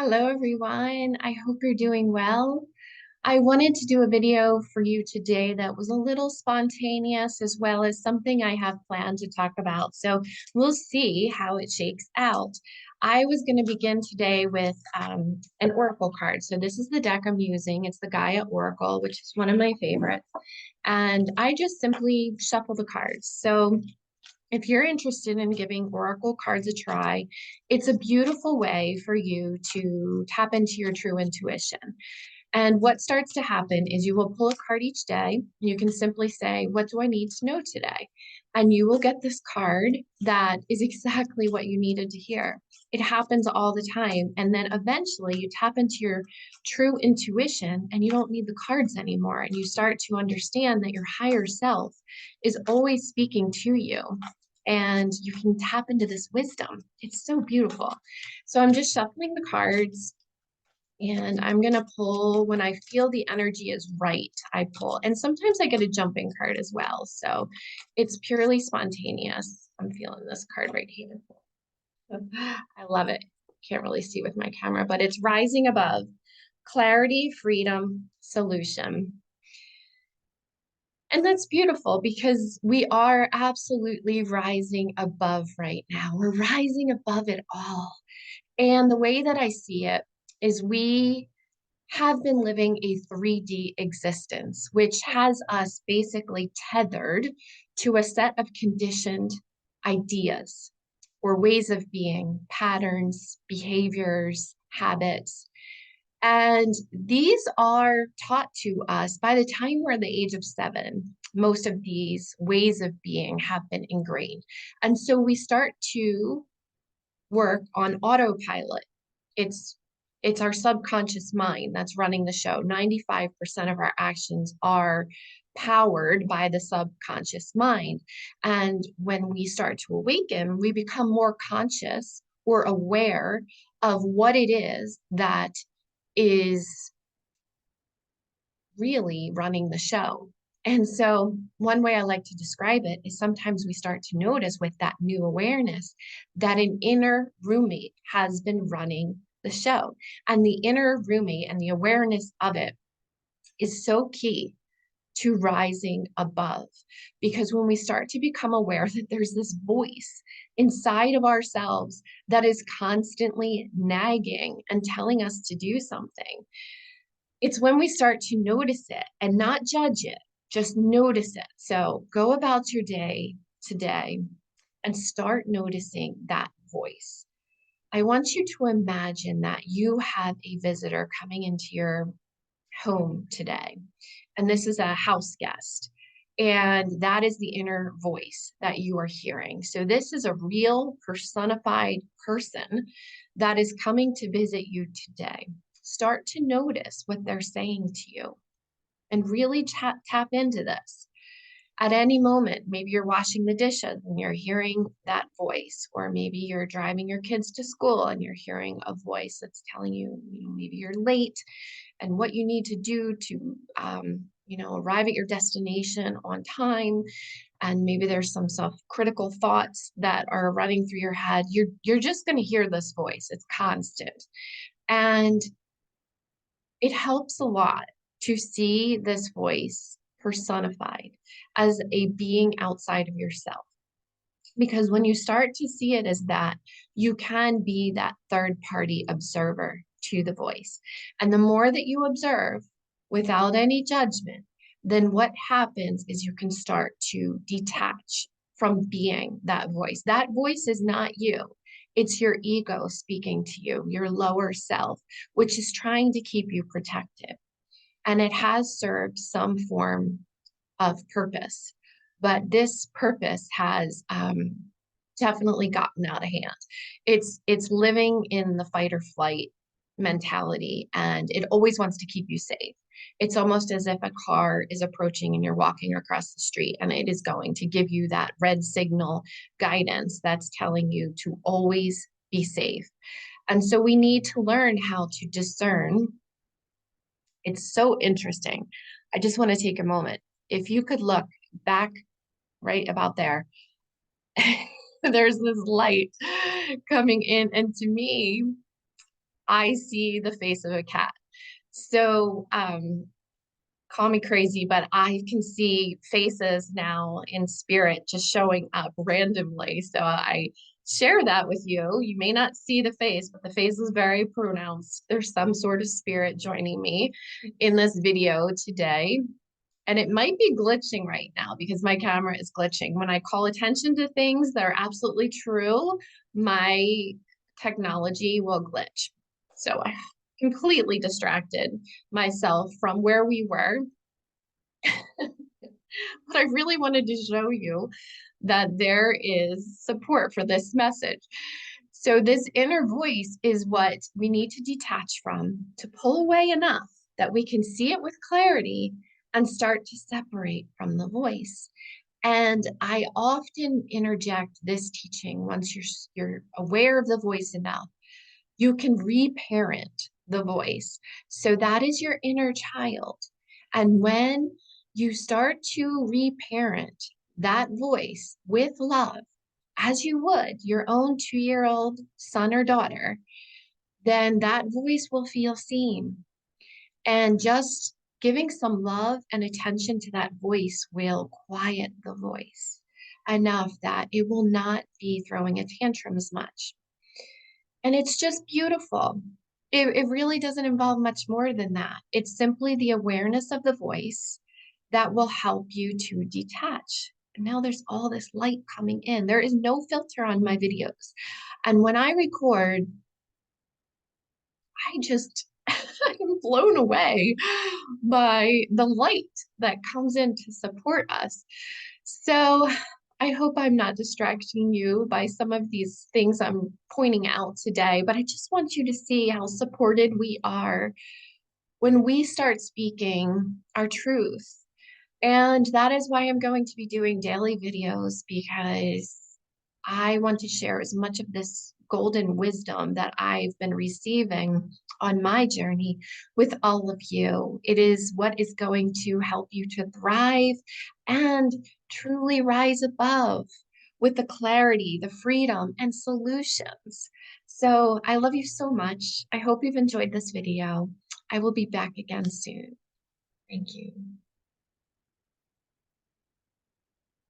Hello, everyone. I hope you're doing well. I wanted to do a video for you today that was a little spontaneous as well as something I have planned to talk about. So we'll see how it shakes out. I was going to begin today with an oracle card. So this is the deck I'm using. It's the Gaia Oracle, which is one of my favorites. And I just simply shuffle the cards. So if you're interested in giving oracle cards a try, it's a beautiful way for you to tap into your true intuition. And what starts to happen is you will pull a card each day. You can simply say, what do I need to know today? And you will get this card that is exactly what you needed to hear. It happens all the time. And then eventually you tap into your true intuition and you don't need the cards anymore. And you start to understand that your higher self is always speaking to you. And you can tap into this wisdom. It's so beautiful. So I'm just shuffling the cards. And I'm going to pull when I feel the energy is right, I pull. And sometimes I get a jumping card as well. So it's purely spontaneous. I'm feeling this card right here. I love it. Can't really see with my camera, but it's rising above. Clarity, freedom, solution. And that's beautiful because we are absolutely rising above right now. We're rising above it all. And the way that I see it is we have been living a 3D existence, which has us basically tethered to a set of conditioned ideas or ways of being, patterns, behaviors, habits. And these are taught to us by the time we're the age of 7. Most of these ways of being have been ingrained. And so we start to work on autopilot. It's it's our subconscious mind that's running the show. 95% of our actions are powered by the subconscious mind. And when we start to awaken, we become more conscious or aware of what it is that is really running the show. And so, one way I like to describe it is sometimes we start to notice with that new awareness that an inner roommate has been running the show. And the inner roommate and the awareness of it is so key to rising above. Because when we start to become aware that there's this voice inside of ourselves that is constantly nagging and telling us to do something, it's when we start to notice it and not judge it, just notice it. So go about your day today and start noticing that voice. I want you to imagine that you have a visitor coming into your home today, and this is a house guest. And that is the inner voice that you are hearing. So, this is a real personified person that is coming to visit you today. Start to notice what they're saying to you and really tap into this. At any moment, maybe you're washing the dishes and you're hearing that voice, or maybe you're driving your kids to school and you're hearing a voice that's telling you, maybe you're late and what you need to do to, arrive at your destination on time. And maybe there's some self-critical thoughts that are running through your head. You're just going to hear this voice. It's constant. And it helps a lot to see this voice personified as a being outside of yourself. Because when you start to see it as that, you can be that third party observer to the voice. And the more that you observe without any judgment, then what happens is you can start to detach from being that voice. That voice is not you. It's your ego speaking to you, your lower self, which is trying to keep you protected. And it has served some form of purpose, but this purpose has definitely gotten out of hand. It's living in the fight or flight mentality, and it always wants to keep you safe. It's almost as if a car is approaching and you're walking across the street, and it is going to give you that red signal guidance that's telling you to always be safe. And so we need to learn how to discern. It's so interesting. I just want to take a moment. If you could look back right about there, there's this light coming in. And to me, I see the face of a cat. So, call me crazy, but I can see faces now in spirit just showing up randomly. So I share that with you. You may not see the face, but the face is very pronounced. There's some sort of spirit joining me in this video today. And it might be glitching right now because my camera is glitching. When I call attention to things that are absolutely true, my technology will glitch. So I completely distracted myself from where we were. But I really wanted to show you that there is support for this message. So this inner voice is what we need to detach from to pull away enough that we can see it with clarity and start to separate from the voice. And I often interject this teaching once you're aware of the voice enough, you can reparent the voice. So that is your inner child. And when you start to reparent that voice with love, as you would your own 2-year-old son or daughter, then that voice will feel seen. And just giving some love and attention to that voice will quiet the voice enough that it will not be throwing a tantrum as much. And it's just beautiful. It really doesn't involve much more than that. It's simply the awareness of the voice that will help you to detach. And now there's all this light coming in. There is no filter on my videos. And when I record, I just, I'm blown away by the light that comes in to support us. So I hope I'm not distracting you by some of these things I'm pointing out today, but I just want you to see how supported we are when we start speaking our truth. And that is why I'm going to be doing daily videos, because I want to share as much of this golden wisdom that I've been receiving on my journey with all of you. It is what is going to help you to thrive and truly rise above with the clarity, the freedom, and solutions. So I love you so much. I hope you've enjoyed this video. I will be back again soon. Thank you.